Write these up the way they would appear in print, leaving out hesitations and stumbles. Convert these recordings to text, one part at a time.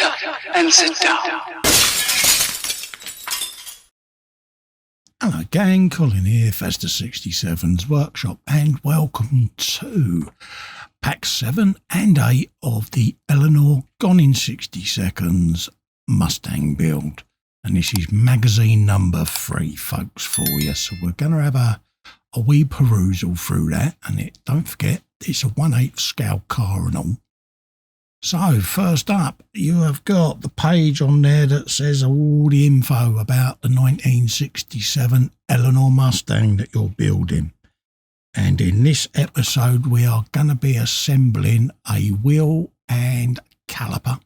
up and sit down. Hello gang, Colin here, Festa67's workshop, and welcome to Pack 7 and 8 of the Eleanor Gone in 60 Seconds Mustang build. And this is magazine number 3, folks, for you. So we're going to have a wee perusal through that, and don't forget, it's a 1/8 scale car and all. So first up, you have got the page on there that says all the info about the 1967 Eleanor Mustang that you're building. And in this episode, we are going to be assembling a wheel and caliper.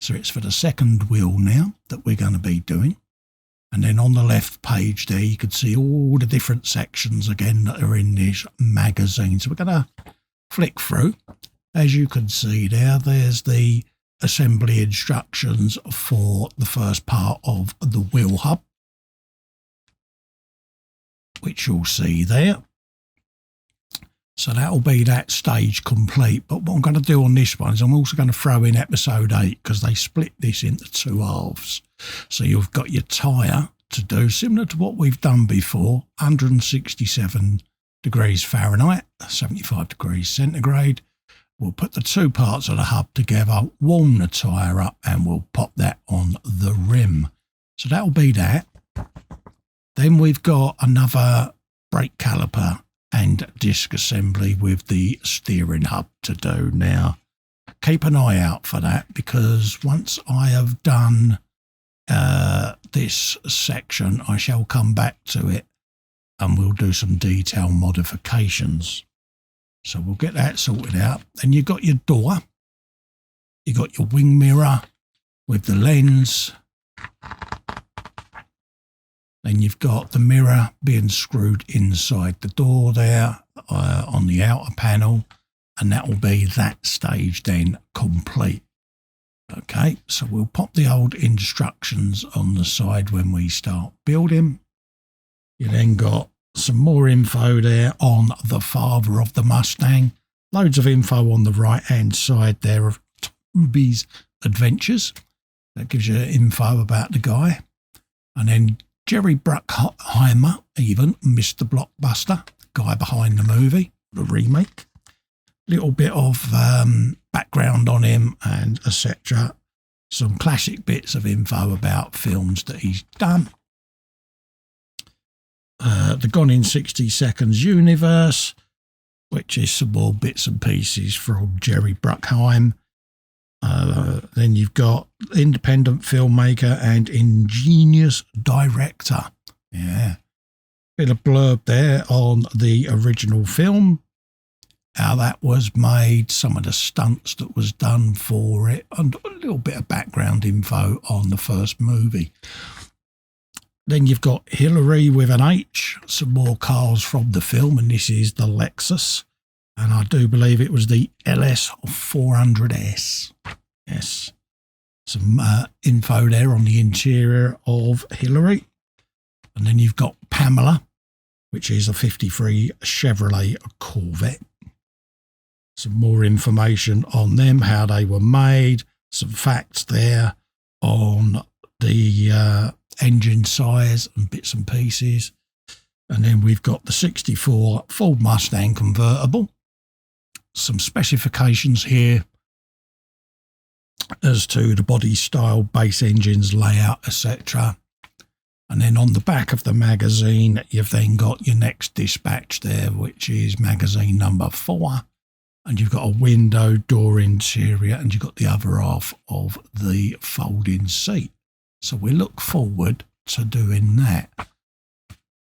So it's for the second wheel now that we're going to be doing. And then on the left page there, you can see all the different sections again that are in this magazine. So we're going to flick through. As you can see there, there's the assembly instructions for the first part of the wheel hub, which you'll see there. So that'll be that stage complete. But what I'm going to do on this one is I'm also going to throw in episode 8 because they split this into 2 halves. So you've got your tyre to do, similar to what we've done before, 167 degrees Fahrenheit, 75 degrees centigrade. We'll put the 2 parts of the hub together, warm the tyre up, and we'll pop that on the rim. So that'll be that. Then we've got another brake caliper and disc assembly with the steering hub to do. Now, keep an eye out for that, because once I have done this section, I shall come back to it and we'll do some detail modifications. So we'll get that sorted out. Then you've got your door. You've got your wing mirror with the lens. Then you've got the mirror being screwed inside the door there on the outer panel. And that will be that stage then complete. Okay, so we'll pop the old instructions on the side when we start building. You then got some more info there on the father of the Mustang. Loads of info on the right hand side there of Toby's adventures. That gives you info about the guy. And then Jerry Bruckheimer, even Mr. Blockbuster, guy behind the movie, the remake. Little bit of background on him and etc. Some classic bits of info about films that he's done. The Gone in 60 Seconds universe, which is some more bits and pieces from Jerry Bruckheimer. Then you've got independent filmmaker and ingenious director. Yeah. Bit of blurb there on the original film, how that was made, some of the stunts that was done for it, and a little bit of background info on the first movie. Then you've got Hillary with an H, some more cars from the film, and this is the Lexus. And I do believe it was the LS 400S. Yes. Some info there on the interior of Hillary. And then you've got Pamela, which is a 53 Chevrolet Corvette. Some more information on them, how they were made, some facts there on the engine size and bits and pieces. And then we've got the 64 Ford Mustang convertible. Some specifications here as to the body style, base engines, layout, etc. And then on the back of the magazine, you've then got your next dispatch there, which is magazine number 4. And you've got a window, door interior, and you've got the other half of the folding seat. So we look forward to doing that.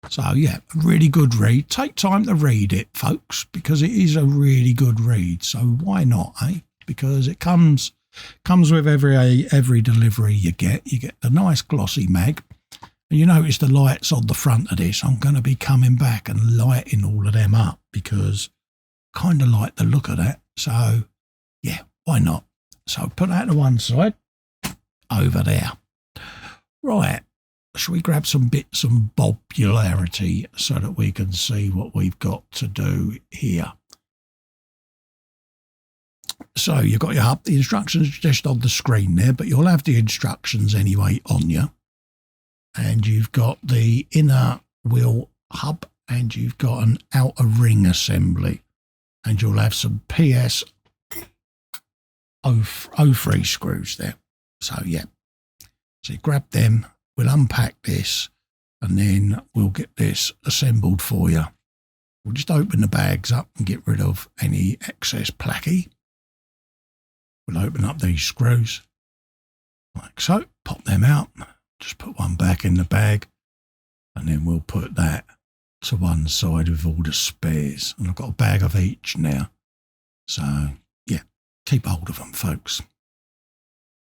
So yeah, really good read. Take time to read it, folks, because it is a really good read. So why not, eh? Because it comes with every delivery you get. You get the nice glossy mag. And you notice the lights on the front of this. I'm going to be coming back and lighting all of them up because I kind of like the look of that. So yeah, why not? So put that to one side over there. Right, shall we grab some bits and bobularity so that we can see what we've got to do here? So you've got your hub. The instructions just on the screen there, but you'll have the instructions anyway on you. And you've got the inner wheel hub and you've got an outer ring assembly. And you'll have some PS 03 screws there. So yeah. So you grab them, we'll unpack this, and then we'll get this assembled for you. We'll just open the bags up and get rid of any excess placky. We'll open up these screws, like so, pop them out, just put one back in the bag, and then we'll put that to one side with all the spares. And I've got a bag of each now. So, yeah, keep hold of them, folks.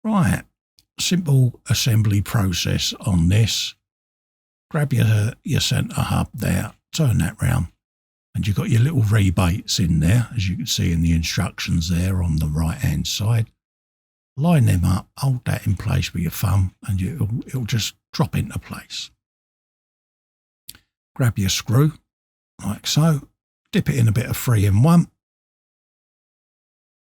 Right, simple assembly process on this. Grab your centre hub there, turn that round. And you've got your little rebates in there, as you can see in the instructions there on the right-hand side. Line them up, hold that in place with your thumb, and it'll just drop into place. Grab your screw, like so, dip it in a bit of 3-in-1,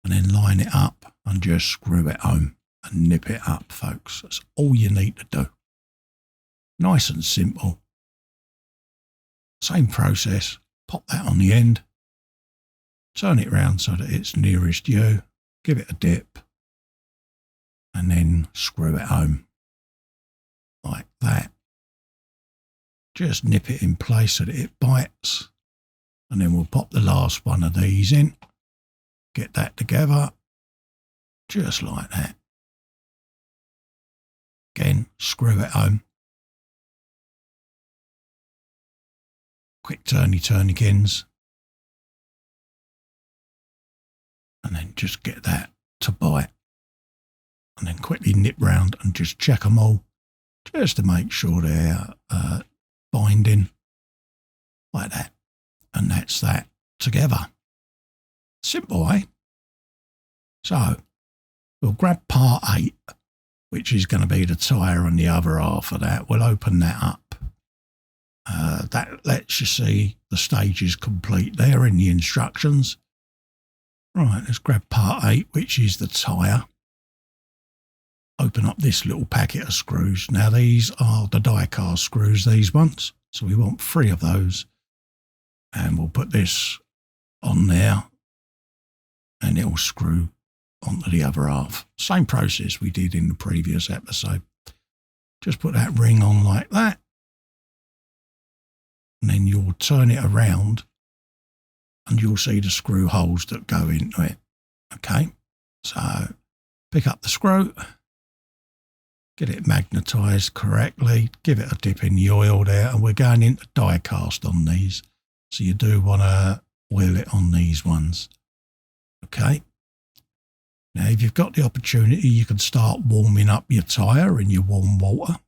and then line it up and just screw it home and nip it up, folks. That's all you need to do. Nice and simple. Same process. Pop that on the end, turn it round so that it's nearest you, give it a dip, and then screw it home like that. Just nip it in place so that it bites, and then we'll pop the last one of these in, get that together, just like that. Again, screw it home. Quick turnykins, and then just get that to bite, and then quickly nip round and just check them all, just to make sure they're binding, like that, and that's that together. Simple, eh? So we'll grab part 8, which is going to be the tyre on the other half of that. We'll open that up. That lets you see the stage is complete there in the instructions. Right, let's grab part 8, which is the tyre. Open up this little packet of screws. Now these are the Diecast screws, these ones. So we want 3 of those. And we'll put this on there. And it'll screw onto the other half. Same process we did in the previous episode. Just put that ring on like that. And then you'll turn it around and you'll see the screw holes that go into it. Okay, so pick up the screw, get it magnetised correctly, give it a dip in the oil there, and we're going into die cast on these. So you do want to oil it on these ones. Okay, now if you've got the opportunity, you can start warming up your tyre in your warm water.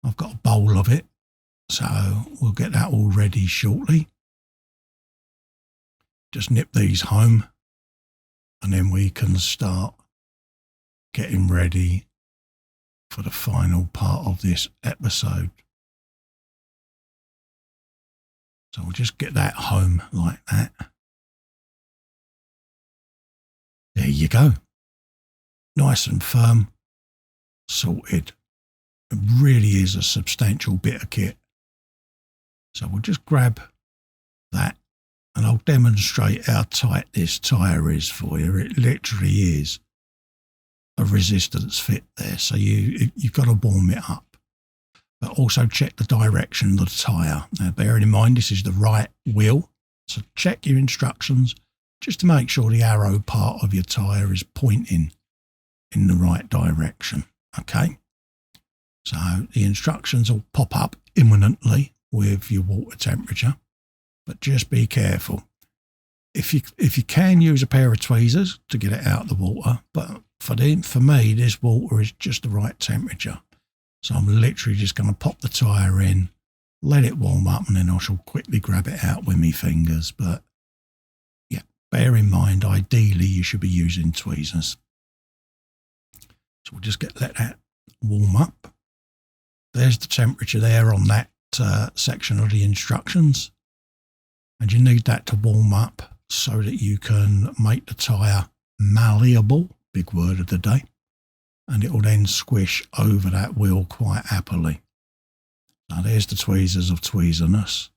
I've got a bowl of it. So we'll get that all ready shortly. Just nip these home and then we can start getting ready for the final part of this episode. So we'll just get that home like that. There you go. Nice and firm, sorted. It really is a substantial bit of kit. So we'll just grab that and I'll demonstrate how tight this tyre is for you. It literally is a resistance fit there. So you've got to warm it up. But also check the direction of the tyre. Now bearing in mind this is the right wheel. So check your instructions just to make sure the arrow part of your tyre is pointing in the right direction. Okay. So the instructions will pop up imminently with your water temperature, but just be careful. If you can use a pair of tweezers to get it out of the water, but for me, this water is just the right temperature. So I'm literally just going to pop the tyre in, let it warm up, and then I shall quickly grab it out with my fingers. But yeah, bear in mind, ideally you should be using tweezers. So we'll just let that warm up. There's the temperature there on that section of the instructions, and you need that to warm up so that you can make the tyre malleable, big word of the day, and it will then squish over that wheel quite happily. Now there's the tweezers of tweezerness.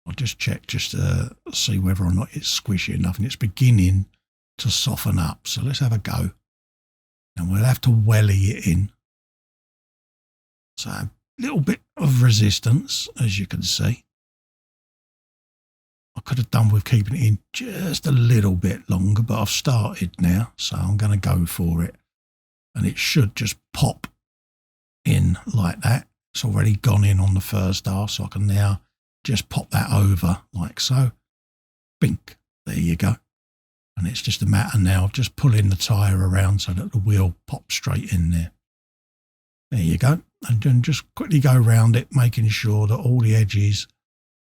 I'll just check just to see whether or not it's squishy enough, and it's beginning to soften up. So let's have a go. And we'll have to welly it in. So a little bit of resistance, as you can see. I could have done with keeping it in just a little bit longer, but I've started now, so I'm going to go for it. And it should just pop in like that. It's already gone in on the first half, so I can now just pop that over like so. Bink. There you go. And it's just a matter now of just pulling the tyre around so that the wheel pops straight in there. There you go. And then just quickly go around it, making sure that all the edges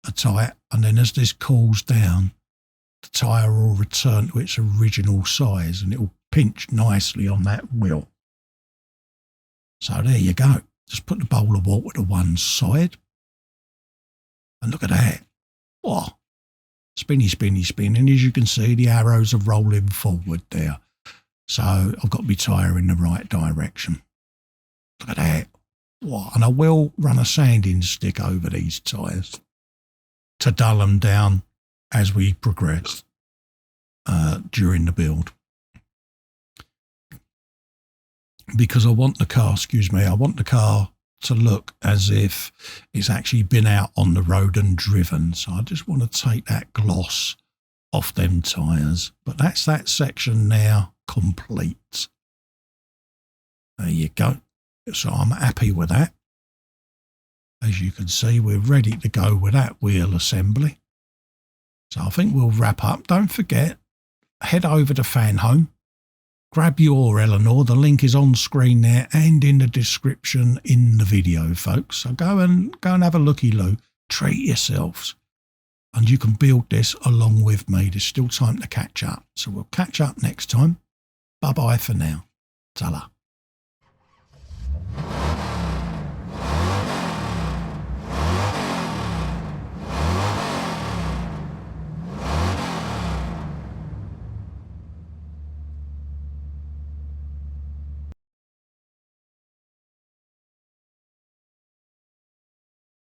are tight. And then as this cools down, the tyre will return to its original size and it will pinch nicely on that wheel. So there you go. Just put the bowl of water to one side. And look at that. Oh, spinny, spinny, spin. And as you can see, the arrows are rolling forward there. So I've got my tyre in the right direction. Look at that. Oh, and I will run a sanding stick over these tyres to dull them down as we progress during the build. Because I want the car, I want the car to look as if it's actually been out on the road and driven. So I just want to take that gloss off them tyres. But that's that section now complete. There you go. So I'm happy with that. As you can see, we're ready to go with that wheel assembly. So I think we'll wrap up. Don't forget, head over to Fanhome. Grab your Eleanor. The link is on screen there and in the description in the video, folks. So go and have a looky-loo. Treat yourselves. And you can build this along with me. There's still time to catch up. So we'll catch up next time. Bye-bye for now. Ta-la.